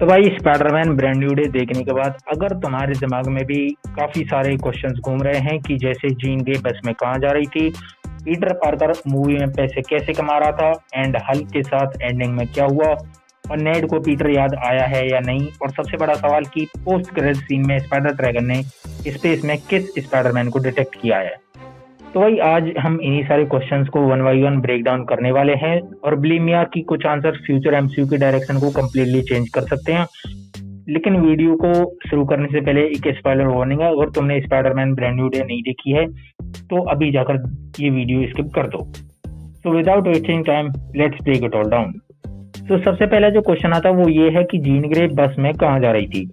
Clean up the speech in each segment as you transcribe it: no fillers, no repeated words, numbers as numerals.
तो भाई Spiderman brand new day देखने के बाद अगर तुम्हारे दिमाग में भी काफी सारे क्वेश्चंस घूम रहे हैं कि जैसे जीन ग्रे बस में कहाँ जा रही थी, पीटर पार्कर मूवी में पैसे कैसे कमा रहा था एंड हल्क के साथ एंडिंग में क्या हुआ और नेड को पीटर याद आया है या नहीं, और सबसे बड़ा सवाल कि पोस्ट क्रेडिट सीन में स्पाइडर ड्रैगन ने स्पेस में किस स्पाइडरमैन को डिटेक्ट किया है। तो भाई आज हम इन्हीं सारे क्वेश्चंस को one by one break down करने वाले हैं और बिलीव यार कि कुछ आंसर फ्यूचर एमसीयू की डायरेक्शन को कम्प्लीटली चेंज कर सकते हैं। लेकिन वीडियो को शुरू करने से पहले एक स्पॉइलर वार्निंग है, अगर तुमने स्पाइडरमैन ब्रांड न्यू डे नहीं देखी है तो अभी जाकर ये वीडियो स्किप कर दो। So without wasting time let's break it all down. तो सबसे पहला जो क्वेश्चन आता है वो ये है कि जीन ग्रे बस में कहाँ जा रही थी।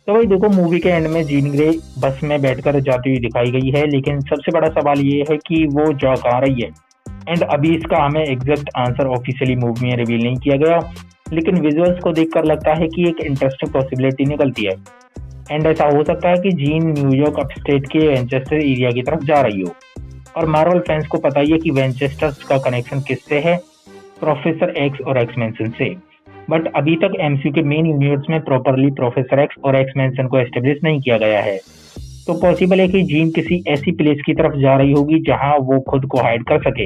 तो भाई देखो, मूवी के एंड में जीन ग्रे बस में बैठकर जाती हुई दिखाई गई है, लेकिन सबसे बड़ा सवाल ये है कि वो जा कहाँ रही है। एंड अभी इसका हमें एग्जैक्ट आंसर ऑफिशियली मूवी में रिवील नहीं किया गया, लेकिन विजुअल्स को देखकर लगता है कि एक इंटरेस्टिंग पॉसिबिलिटी निकलती है। एंड ऐसा हो सकता है कि जीन न्यूयॉर्क अपस्टेट के वेंचेस्टर एरिया की तरफ जा रही हो, और मार्वल फैंस को पता ही है कि वेंचेस्टर्स का कनेक्शन किससे है, प्रोफेसर एक्स और एक्स मेंशन से। बट अभी तक एमसीयू के मेन यूनिवर्स में प्रॉपरली प्रोफेसर एक्स और एक्स मेंशन को एस्टेब्लिश नहीं किया गया है। तो पॉसिबल है कि जीन किसी ऐसी प्लेस की तरफ जा रही होगी जहां वो खुद को हाइड कर सके।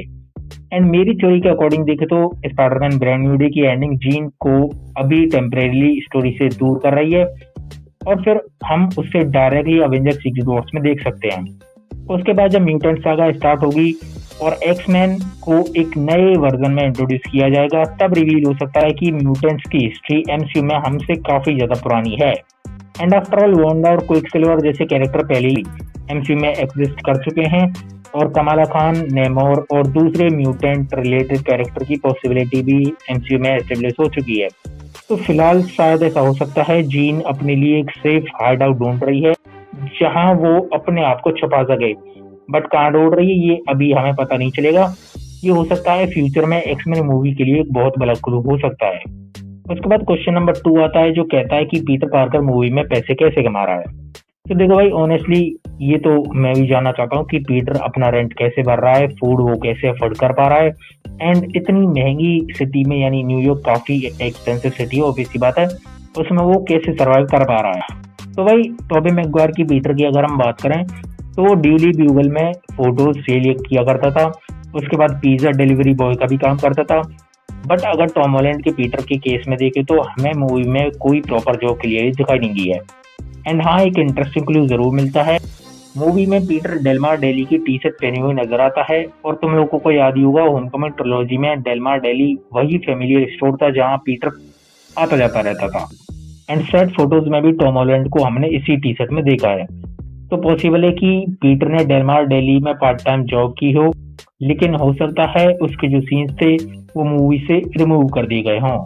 एंड मेरी थ्योरी के अकॉर्डिंग देखे तो स्पाइडरमैन ब्रांड न्यू डे की एंडिंग जीन को अभी टेम्परेरीली स्टोरी से दूर कर रही है, और फिर हम उससे डायरेक्टली अवेंजर सीक्रेट वॉर्स में देख सकते हैं। उसके बाद जब म्यूटेंट सागा स्टार्ट होगी और एक्समैन को एक नए वर्जन में इंट्रोड्यूस किया जाएगा, तब रिवील हो सकता है कि म्यूटेंट्स की हिस्ट्री एमसीयू में हमसे काफी ज्यादा पुरानी है। एंड आफ्टर ऑल वांडा और क्विकसिल्वर जैसे कैरेक्टर पहले ही एमसीयू में एग्जिस्ट कर चुके हैं, और कमाला खान, नेमोर और दूसरे म्यूटेंट रिलेटेड कैरेक्टर की पॉसिबिलिटी भी एमसीयू में एस्टेब्लिश हो चुकी है। तो फिलहाल शायद ऐसा हो सकता है जीन अपने लिए एक सेफ हाइड आउट ढूंढ रही है जहां वो अपने आप को छुपा सके। बट कहाँ ढूंढ रही है ये अभी हमें पता नहीं चलेगा। ये हो सकता है फ्यूचर में एक्समैन मूवी के लिए एक बहुत बड़ा क्लू हो सकता है। उसके बाद क्वेश्चन नंबर 2 आता है जो कहता है कि पीटर पार्कर मूवी में पैसे कैसे कमा रहा है। तो देखो भाई, ऑनेस्टली ये तो मैं भी जानना चाहता हूँ कि पीटर अपना रेंट कैसे भर रहा है, फूड वो कैसे अफोर्ड कर पा रहा है, एंड इतनी महंगी सिटी में, यानी न्यूयॉर्क काफी एक्सपेंसिव सिटी है, ऑब्वियस सी बात है, उसमें वो कैसे सर्वाइव कर पा रहा है। तो भाई टॉबी मैगवायर की पीटर की अगर हम बात करें तो वो डेली ब्यूगल में फोटोज सेल किया करता था, उसके बाद पिज्जा डिलीवरी बॉय का भी काम करता था। बट अगर टॉम हॉलैंड के पीटर के केस में देखें तो हमें मूवी में कोई प्रॉपर जॉब क्लियर दिखाई नहीं दी है। एंड हाँ, एक इंटरेस्टिंग क्लू जरूर मिलता है। मूवी में पीटर डेलमार डेली की टी शर्ट पहने हुए नजर आता है, और तुम लोगों को याद ही होगा होमकमिंग ट्रिलॉजी में डेलमार डेली वही फैमिलियर स्टोर था जहाँ पीटर आता जाता रहता था। एंड सेट फोटोज में भी टॉम हॉलैंड को हमने इसी टी शर्ट में देखा है। तो पॉसिबल है कि पीटर ने डेलमार डेली में पार्ट टाइम जॉब की हो, लेकिन हो सकता है उसके जो सीन्स थे वो मूवी से रिमूव कर दिए गए हों।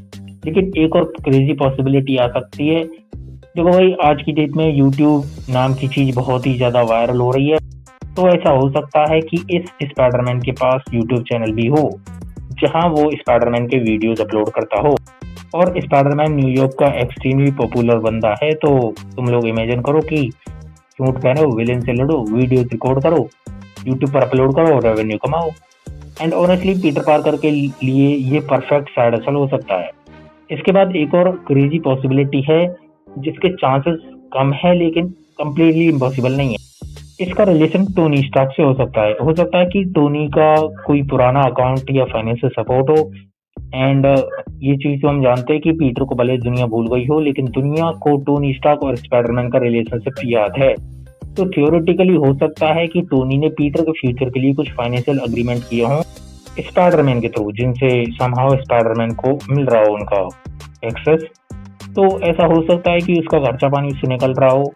लेकिन एक और क्रेजी पॉसिबिलिटी आ सकती है। देखो भाई, आज की डेट में यूट्यूब नाम की चीज बहुत ही ज्यादा वायरल हो रही है, तो ऐसा हो सकता है कि इस स्पाइडरमैन के पास यूट्यूब चैनल भी हो जहां वो स्पाइडरमैन के वीडियोस अपलोड करता हो। और स्पाइडरमैन न्यूयॉर्क का एक्सट्रीमली पॉपुलर बंदा है, तो तुम लोग इमेजिन करो कि सूट पहनो, विलेन से लड़ो, वीडियो रिकॉर्ड करो, यूट्यूब पर अपलोड करो, रेवेन्यू कमाओ। एंड ऑनेस्टली पीटर पार्कर के लिए ये परफेक्ट साइड हसल हो सकता है। इसके बाद एक और क्रेजी पॉसिबिलिटी है जिसके चांसेस कम है लेकिन कंप्लीटली इम्पॉसिबल नहीं है। इसका रिलेशन टोनी स्टार्क से हो सकता है कि टोनी का कोई पुराना अकाउंट या फाइनेंशियल सपोर्ट हो। एंड ये चीज तो हम जानते हैं कि पीटर को भले दुनिया भूल गई हो, लेकिन दुनिया को टोनी स्टार्क और स्पाइडरमैन का रिलेशनशिप याद है। तो थियोरेटिकली हो सकता है कि टोनी ने पीटर के फ्यूचर के लिए कुछ फाइनेंशियल अग्रीमेंट किए हों स्पाइडरमैन के थ्रू, जिनसे समहाउ स्पाइडरमैन को मिल रहा हो उनका एक्सेस। तो ऐसा हो सकता है कि उसका खर्चा पानी उससे निकल रहा हो।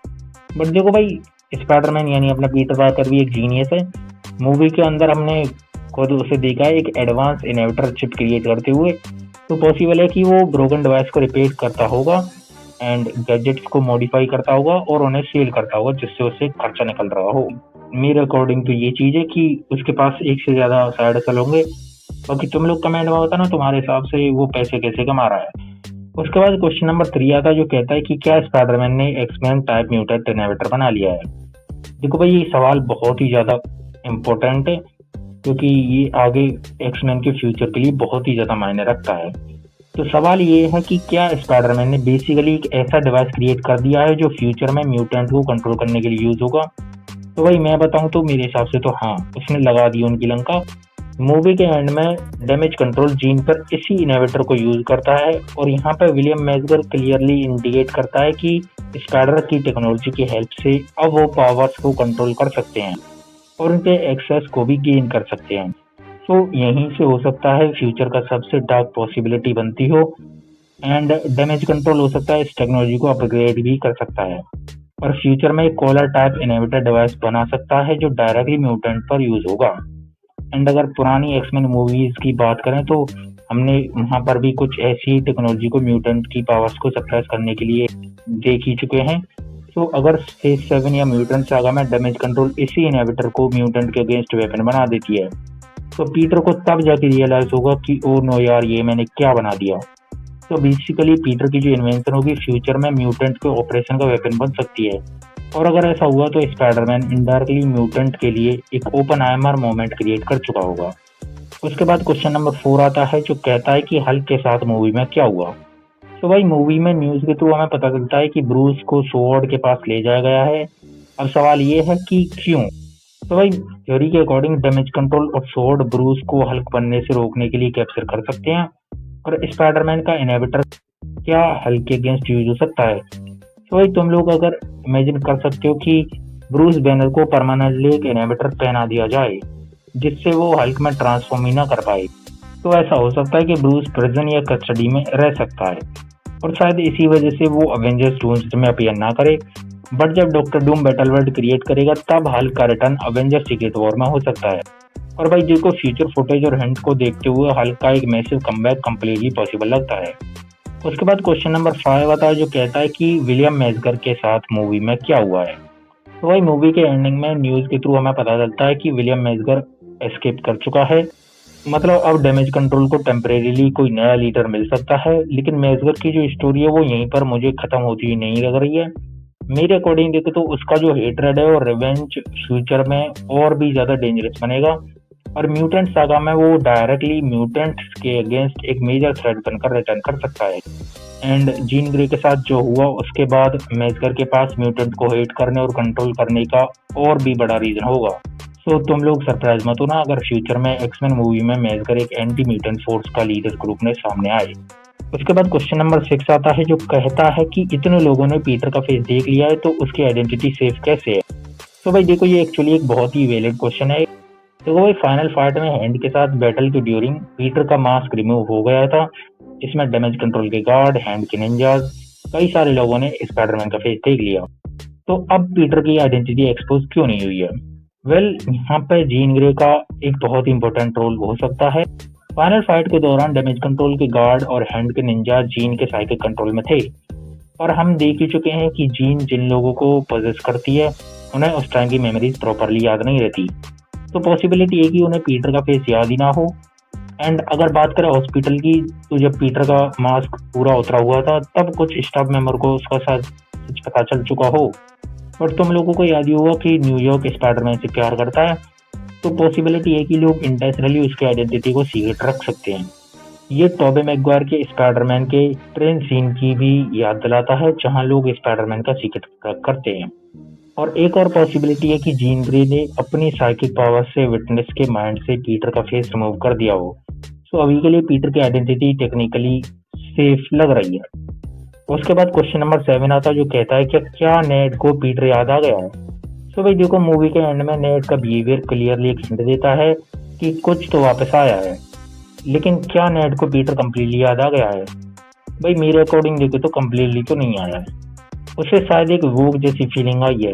बट देखो भाई, स्पाइडरमैन यानी अपना पीटर पार्कर भी एक जीनियस है। मूवी के अंदर हमने खुद उसे देखा है एक एडवांस इनवर्टर चिप क्रिएट करते हुए। तो पॉसिबल है कि वो ब्रोकन डिवाइस को रिपेयर करता होगा एंड गैजेट्स को मॉडिफाई करता होगा और उन्हें सेल करता होगा, जिससे उसे खर्चा निकल रहा हो। मेरे अकॉर्डिंग तो ये चीज है कि उसके पास एक से ज्यादा साइड हसल होंगे। बाकी तुम लोग कमेंट में बताना तुम्हारे हिसाब से वो पैसे कैसे कमा रहा है। उसके बाद क्वेश्चन नंबर 3 आता है जो कहता है कि क्या स्पाइडरमैन ने एक्समैन टाइप म्यूटेंट इनहिबिटर बना लिया है। देखो भाई, ये सवाल बहुत ही ज्यादा इम्पोर्टेंट है क्योंकि ये आगे एक्समैन के फ्यूचर के लिए बहुत ही ज्यादा मायने रखता है। तो सवाल ये है कि क्या स्पाइडरमैन ने बेसिकली एक ऐसा डिवाइस क्रिएट कर दिया है जो फ्यूचर में म्यूटेंट को कंट्रोल करने के लिए यूज होगा? तो भाई मैं बताऊं तो मेरे हिसाब से तो हाँ, उसने लगा दी उनकी लंका। मूवी के एंड में डैमेज कंट्रोल जीन पर इसी इनोवेटर को यूज करता है और यहाँ पे विलियम मैजगर क्लियरली इंडिकेट करता है कि स्पाइडर की टेक्नोलॉजी की हेल्प से अब वो पावर्स को कंट्रोल कर सकते हैं और उनके एक्सेस को भी गेन कर सकते हैं। तो यहीं से हो सकता है फ्यूचर का सबसे डार्क पॉसिबिलिटी बनती हो एंड डैमेज कंट्रोल हो सकता है इस टेक्नोलॉजी को अपग्रेड भी कर सकता है और फ्यूचर में एक कॉलर टाइप इनहिबिटर डिवाइस बना सकता है जो डायरेक्टली म्यूटेंट पर यूज होगा। एंड अगर पुरानी एक्समैन मूवीज की बात करें तो हमने वहाँ पर भी कुछ ऐसी टेक्नोलॉजी को म्यूटेंट की पावर्स को सप्रेस करने के लिए देख ही चुके हैं। तो अगर फेज 7 या म्यूटेंट सागा में डैमेज कंट्रोल इसी इनहिबिटर को म्यूटेंट के अगेंस्ट वेपन बना देती है तो पीटर को तब जाके रियलाइज होगा कि ओ नो यार, ये मैंने क्या बना दिया। तो बेसिकली पीटर की जो इन्वेंशन होगी फ्यूचर में म्यूटेंट के ऑपरेशन का वेपन बन सकती है और अगर ऐसा हुआ तो स्पाइडरमैन इनडायरेक्टली म्यूटेंट के लिए एक ओपन आर्मर मोमेंट क्रिएट कर चुका होगा। उसके बाद क्वेश्चन नंबर 4 आता है जो कहता है कि हल्क के साथ मूवी में क्या हुआ। तो भाई मूवी में न्यूज के थ्रू हमें पता चलता है कि ब्रूस को स्वॉर्ड के पास ले जाया गया है। अब सवाल ये है कि क्यों। तो भाई थ्योरी के अकॉर्डिंग डैमेज कंट्रोल और स्वॉर्ड ब्रूस को हल्क बनने से रोकने के लिए कैप्चर कर सकते हैं और स्पाइडरमैन का इनहिबिटर क्या हल्क के अगेंस्ट यूज हो सकता है। तो भाई तुम लोग अगर इमेजिन कर सकते हो कि ब्रूस बैनर को परमानेंटली एक इनहिबिटर पहना दिया जाए जिससे वो हल्क में ट्रांसफॉर्म ही ना कर पाए, तो ऐसा हो सकता है कि ब्रूस प्रिजन या कस्टडी में रह सकता है और शायद इसी वजह से वो अवेंजर्स डूम्सडे में अपीयर ना करे। बट जब doctor Doom battle world create करेगा तब हल्क का रिटर्न अवेंजर्स सीक्रेट वॉर में हो सकता है और भाई देखो फ्यूचर फुटेज और हिंट को देखते हुए हल्क का एक मैसिव कमबैक कंप्लीटली पॉसिबल लगता है। उसके बाद क्वेश्चन नंबर 5 आता है जो कहता है कि विलियम मैजगर के साथ मूवी में क्या हुआ है। तो भाई मूवी के एंडिंग में न्यूज के थ्रू हमें पता चलता है कि विलियम मैजगर एस्केप कर चुका है। मतलब अब डैमेज कंट्रोल को टेम्परेरीली कोई नया लीडर मिल सकता है, लेकिन मैजगर की जो स्टोरी है वो यहीं पर मुझे खत्म होती हुई नहीं लग रही है। मेरे अकॉर्डिंग देखे तो उसका जो हेटरेड है और रिवेंज फ्यूचर में और भी ज्यादा डेंजरस बनेगा और म्यूटेंट सागा में वो डायरेक्टली म्यूटेंट्स के अगेंस्ट एक मेजर थ्रेट बनकर रिटर्न कर सकता है। एंड जीन ग्रे के साथ जो हुआ उसके बाद मैजगर के पास म्यूटेंट को हेट करने और कंट्रोल करने का और भी बड़ा रीजन होगा। सो तुम लोग सरप्राइज मत हो ना अगर फ्यूचर में एक्समैन मूवी में मैजगर एक एंटी म्यूटेंट फोर्स का लीडर ग्रुप में सामने आए। उसके बाद क्वेश्चन नंबर 6 आता है जो कहता है कि इतने लोगों ने पीटर का फेस देख लिया है तो उसकी आइडेंटिटी सेफ कैसे है। तो भाई देखो ये एक्चुअली एक बहुत ही वैलिड क्वेश्चन है। तो भाई फाइनल फाइट में हैंड के साथ बैटल के ड्यूरिंग पीटर का मास्क रिमूव हो गया था। इसमें डैमेज कंट्रोल के गार्ड, हैंड के निंजास, कई सारे लोगों ने स्पाइडरमैन का फेस देख लिया। तो अब पीटर की आइडेंटिटी एक्सपोज क्यों नहीं हुई है? वेल यहाँ पे जीन ग्रे का एक बहुत ही इंपॉर्टेंट रोल हो सकता है। फाइनल फाइट के दौरान डैमेज कंट्रोल के गार्ड और हैंड के निंजा जीन के साइकिक कंट्रोल में थे और हम देख ही चुके हैं कि जीन जिन लोगों को पजेस करती है उन्हें उस टाइम की मेमोरीज प्रॉपरली याद नहीं रहती। तो पॉसिबिलिटी है कि उन्हें पीटर का फेस याद ही ना हो। एंड अगर बात करें हॉस्पिटल की तो जब पीटर का मास्क पूरा उतरा हुआ था तब कुछ स्टाफ मेंबर को उसका शायद सच पता चल चुका हो। बट तुम लोगों को याद ही होगा कि न्यूयॉर्क स्पाइडरमैन से प्यार करता है, तो पॉसिबिलिटी है कि लोग इंटेंशनली उसकी आइडेंटिटी को सीक्रेट रख सकते हैं। ये टोबे मैगवायर के स्पाइडरमैन के ट्रेन सीन की भी याद दिलाता है जहां लोग स्पाइडरमैन का सीक्रेट करते हैं। और एक और पॉसिबिलिटी है कि जीन ग्रे ने अपनी साइकिक पावर से विटनेस के माइंड से पीटर का फेस रिमूव कर दिया हो। सो अभी के लिए पीटर की आइडेंटिटी टेक्निकली सेफ लग रही है। उसके बाद क्वेश्चन नंबर 7 आता है जो कहता है कि क्या नेड को पीटर याद आ गया है। तो भाई देखो मूवी के एंड में नेड का बिहेवियर क्लियरली एक हिंट देता है कि कुछ तो वापस आया है, लेकिन क्या नेड को पीटर कम्प्लीटली याद आ गया है? भाई मेरे अकॉर्डिंग देखे तो कम्प्लीटली तो नहीं आया है। उसे शायद एक वोग जैसी फीलिंग आई है,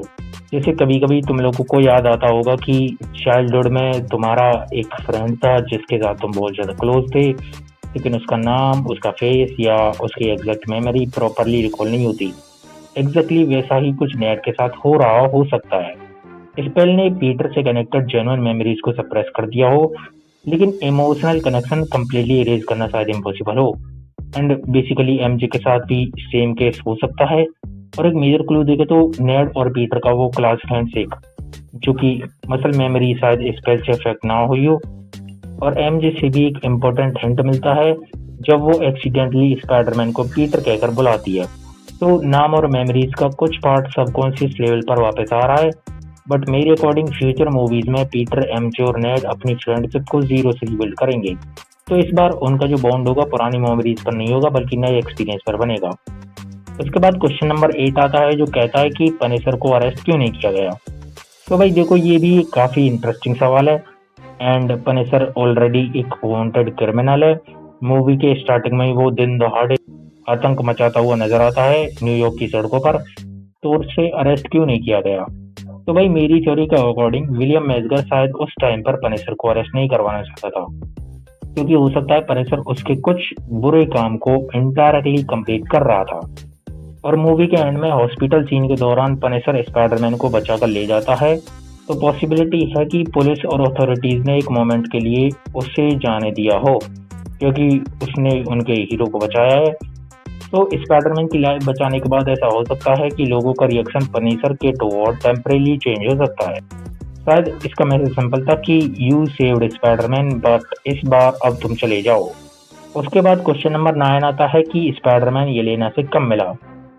जैसे कभी कभी तुम लोगों को याद आता होगा कि चाइल्डहुड में तुम्हारा एक फ्रेंड था जिसके साथ तुम बहुत ज्यादा क्लोज थे, लेकिन उसका नाम, उसका फेस या उसकी एग्जैक्ट मेमोरी प्रॉपरली रिकॉल नहीं होती। एग्जैक्टली वैसा ही कुछ नेड के साथ हो रहा हो सकता है। स्पेल ने पीटर से कनेक्टेड जेन्युइन मेमोरीज को सप्रेस कर दिया हो, लेकिन इमोशनल कनेक्शन कम्प्लीटली इरेज करना शायद इम्पॉसिबल हो। एंड बेसिकली एमजे के साथ भी सेम केस हो सकता है। और एक मेजर क्लू देखे तो नेड और पीटर का वो क्लास हैंडशेक जो कि मसल मेमोरी शायद स्पेल से इफेक्ट ना हुई हो। और एमजे से भी एक इम्पोर्टेंट हिंट मिलता है जब वो एक्सीडेंटली स्पाइडरमैन को पीटर कहकर बुलाती है। तो नाम और मेमोरीज का कुछ पार्ट सबकॉन्शियस लेवल पर वापस आ रहा है। बट मेरे अकॉर्डिंग फ्यूचर मूवीज में पीटर, एमजे और नेड अपनी फ्रेंडशिप को जीरो से रिबिल्ड करेंगे। तो इस बार उनका जो बॉन्ड होगा पुरानी मेमोरीज पर नहीं होगा बल्कि नए एक्सपीरियंस पर बनेगा। उसके बाद क्वेश्चन नंबर 8 आता है जो कहता है कि पनिशर को अरेस्ट क्यों नहीं किया गया। तो भाई देखो, ये भी काफ़ी इंटरेस्टिंग सवाल है। एंड पनिशर ऑलरेडी एक वांटेड क्रिमिनल है। मूवी के स्टार्टिंग में ही वो दिन दहाड़े आतंक मचाता हुआ नजर आता है न्यूयॉर्क की सड़कों पर। तो उसे अरेस्ट क्यों नहीं किया गया? तो भाई मेरी थ्योरी के अकॉर्डिंग विलियम मैसगर शायद उस टाइम पर पनिशर को अरेस्ट नहीं करवाना चाहता था, क्योंकि हो सकता है पनिशर उसके कुछ बुरे काम को इनडायरेक्टली कंप्लीट कर रहा था। और मूवी के एंड में हॉस्पिटल सीन के दौरान पनिशर स्पाइडरमैन को बचाकर ले जाता है। तो पॉसिबिलिटी है कि पुलिस और अथॉरिटीज ने एक मोमेंट के लिए उसे जाने दिया हो, क्योंकि उसने उनके हीरो को बचाया है। तो स्पाइडरमैन की लाइफ बचाने के बाद ऐसा हो सकता है कि लोगों का रिएक्शन पनिशर के टुवर्ड टेम्परेली चेंज हो सकता है। शायद इसका मैसेज सिंपल था कि यू सेव्ड स्पाइडरमैन बट इस बार अब तुम चले जाओ। उसके बाद क्वेश्चन नंबर 9 आता है कि स्पाइडरमैन येलेना से कब मिला।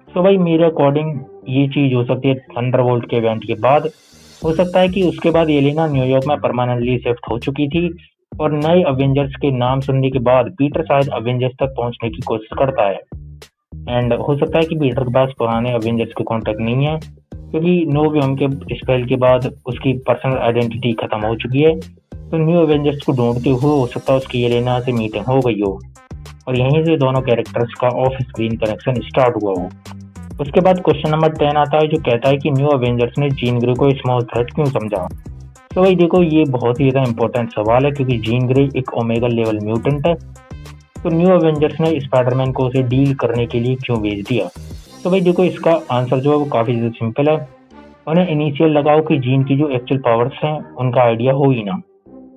तो भाई मेरे अकॉर्डिंग ये चीज हो सकती है थंडरबोल्ट के इवेंट के बाद। हो सकता है कि उसके बाद येलेना न्यूयॉर्क में परमानेंटली शिफ्ट हो चुकी थी, और नए अवेंजर्स के नाम सुनने के बाद पीटर शायद अवेंजर्स तक पहुंचने की कोशिश करता है। एंड हो सकता है कि पीटर के पास पुराने अवेंजर्स के कॉन्टैक्ट नहीं है, क्योंकि नो वेम के स्पेल के बाद उसकी पर्सनल आइडेंटिटी खत्म हो चुकी है। तो न्यू अवेंजर्स को ढूंढते हुए हो सकता है उसकी येलेना से मीटिंग हो गई हो, और यहीं से दोनों कैरेक्टर्स का ऑफ स्क्रीन कनेक्शन स्टार्ट हुआ हो। उसके बाद क्वेश्चन नंबर 10 आता है जो कहता है कि न्यू अवेंजर्स ने जीन ग्रे को स्मॉल थ्रेट क्यों समझा। तो भाई देखो, ये बहुत ही ज़्यादा इंपॉर्टेंट सवाल है, क्योंकि जीन ग्रे एक ओमेगा लेवल म्यूटेंट है। तो न्यू अवेंजर्स ने स्पाइडरमैन को उसे डील करने के लिए क्यों भेज दिया। तो भाई देखो, इसका आंसर जो है वो काफ़ी सिंपल है। उन्हें इनिशियल लगाओ कि जीन की जो एक्चुअल पावर्स हैं उनका आइडिया हो ही ना।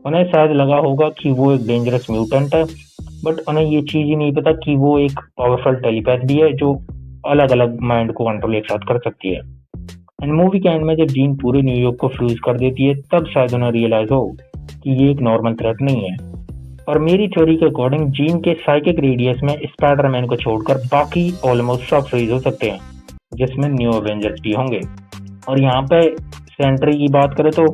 उन्हें शायद लगा होगा कि वो एक डेंजरस म्यूटेंट है, बट उन्हें ये चीज़ ही नहीं पता कि वो एक पावरफुल टेलीपैथ भी है जो अलग अलग माइंड को कंट्रोल एक साथ कर सकती है। एंड मूवी के एंड में जब जीन पूरे न्यूयॉर्क को फ्रीज कर देती है तब शायद उन्हें रियलाइज हो कि ये एक नॉर्मल थ्रेट नहीं है। और मेरी थ्योरी के अकॉर्डिंग जीन के साइकिक रेडियस में स्पाइडरमैन को छोड़कर बाकी ऑलमोस्ट सब फ्रीज हो सकते हैं, जिसमें न्यू अवेंजर्स भी होंगे। और यहाँ पे सेंट्री की बात करें तो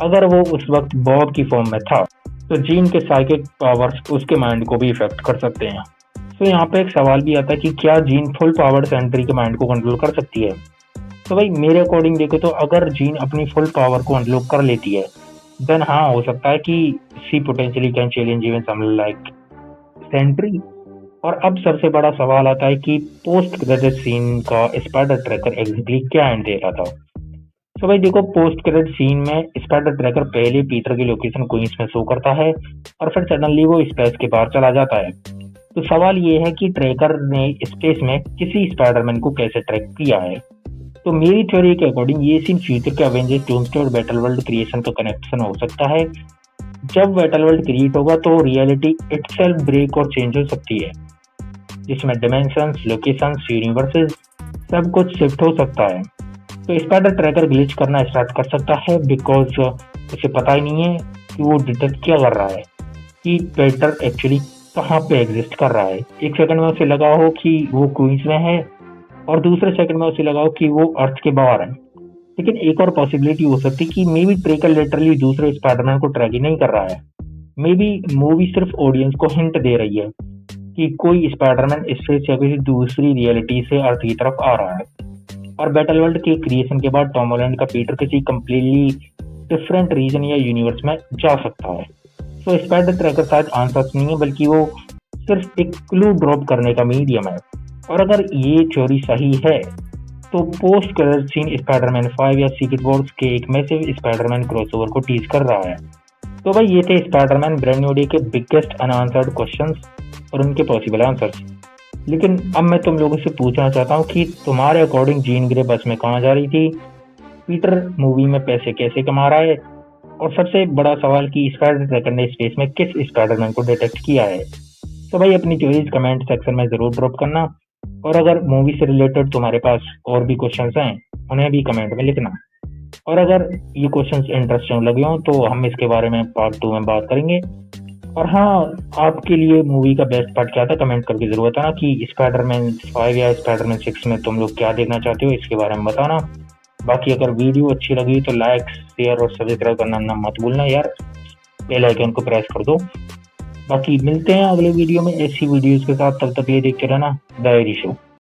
अगर वो उस वक्त बॉब की फॉर्म में था तो जीन के साइकिक पावर्स उसके माइंड को भी इफेक्ट कर सकते हैं। तो यहाँ पे एक सवाल भी आता है कि क्या जीन फुल पावर्ड सेंट्री के माइंड को कंट्रोल कर सकती है। तो भाई मेरे अकॉर्डिंग देखो तो अगर जीन अपनी फुल पावर को अनलॉक कर लेती है देन हाँ, हो सकता है कि she potentially can challenge even someone like Sentry. और अब सबसे बड़ा सवाल आता है कि पोस्ट क्रेडिट सीन का स्पाइडर ट्रैकर एग्जैक्टली क्या एंड दे रहा था। तो भाई देखो, पोस्ट क्रेडिट सीन में स्पाइडर ट्रैकर पहले पीटर की लोकेशन क्वींस में शो करता है और फिर सडनली वो स्पेस के बाहर चला जाता है। तो सवाल ये है कि ट्रैकर ने स्पेस में किसी स्पाइडरमैन को कैसे ट्रैक किया है। तो मेरी थ्योरी के अकॉर्डिंग ये सीन फ्यूचर के अवेंजर्स डूम्सडे और बैटल वर्ल्ड क्रिएशन का कनेक्शन हो सकता है। जब बैटल वर्ल्ड क्रिएट होगा तो रियलिटी इटसेल्फ ब्रेक और चेंज हो सकती है, जिसमें डिमेंशंस, लोकेशंस, यूनिवर्सेस सब कुछ शिफ्ट हो सकता है। तो स्पाइडर ट्रैकर ग्लिच करना स्टार्ट कर सकता है बिकॉज उसे पता ही नहीं है कि वो डिटेक्ट क्या कर रहा है, कि पीटर एक्चुअली कहाँ पे एग्जिस्ट कर रहा है। एक सेकंड में उसे लगा हो कि वो क्वींस में है और दूसरे सेकंड में उसे लगा हो कि वो अर्थ के बाहर है। लेकिन एक और पॉसिबिलिटी हो सकती है कि मे बी ट्रैकर लिटरली दूसरे स्पाइडरमैन को ट्रैक ही नहीं कर रहा है। मे बी मूवी सिर्फ ऑडियंस को हिंट दे रही है कि कोई स्पाइडरमैन स्पेस या किसी दूसरी रियलिटी से अर्थ की तरफ आ रहा है। और बैटल वर्ल्ड के क्रिएशन के बाद टॉम हॉलैंड का पीटर किसी कंप्लीटली डिफरेंट रीजन या यूनिवर्स में जा सकता है। तो स्पाइडर ट्रैकर शायद आंसर नहीं है, बल्कि वो सिर्फ एक क्लू ड्रॉप करने का मीडियम है। और अगर ये थ्योरी सही है तो पोस्ट क्रेडिट सीन स्पाइडरमैन 5 या सीक्रेट वॉर्स के एक मैसिव स्पाइडरमैन क्रॉसओवर को टीज कर रहा है। तो भाई ये थे स्पाइडरमैन ब्रांड न्यू डे के बिगेस्ट अनआंसर्ड क्वेश्चंस और उनके पॉसिबल आंसर्स। लेकिन अब मैं तुम लोगों से पूछना चाहता हूँ कि तुम्हारे अकॉर्डिंग जीन ग्रे बस में कहाँ जा रही थी, पीटर मूवी में पैसे कैसे कमा रहा है, और सबसे बड़ा सवाल कि स्पाइडर ट्रैकर ने स्पेस में किस स्पाइडरमैन को डिटेक्ट किया है। तो भाई अपनी थ्योरीज कमेंट सेक्शन में जरूर ड्रॉप करना, और अगर मूवी से रिलेटेड तुम्हारे पास और भी क्वेश्चंस हैं उन्हें भी कमेंट में लिखना। और अगर ये क्वेश्चंस इंटरेस्टिंग लगे हों तो हम इसके बारे में पार्ट 2 में बात करेंगे। और हाँ, आपके लिए मूवी का बेस्ट पार्ट क्या था कमेंट करके जरूर बताना कि स्पाइडरमैन 5 या स्पाइडरमैन 6 में तुम लोग क्या देखना चाहते हो, इसके बारे में बताना। बाकी अगर वीडियो अच्छी लगी तो लाइक शेयर और सब्सक्राइब करना ना मत भूलना यार, बेल आइकन को प्रेस कर दो। बाकी मिलते हैं अगले वीडियो में ऐसी वीडियोस के साथ, तब तक ये देखते रहना डायरी शो।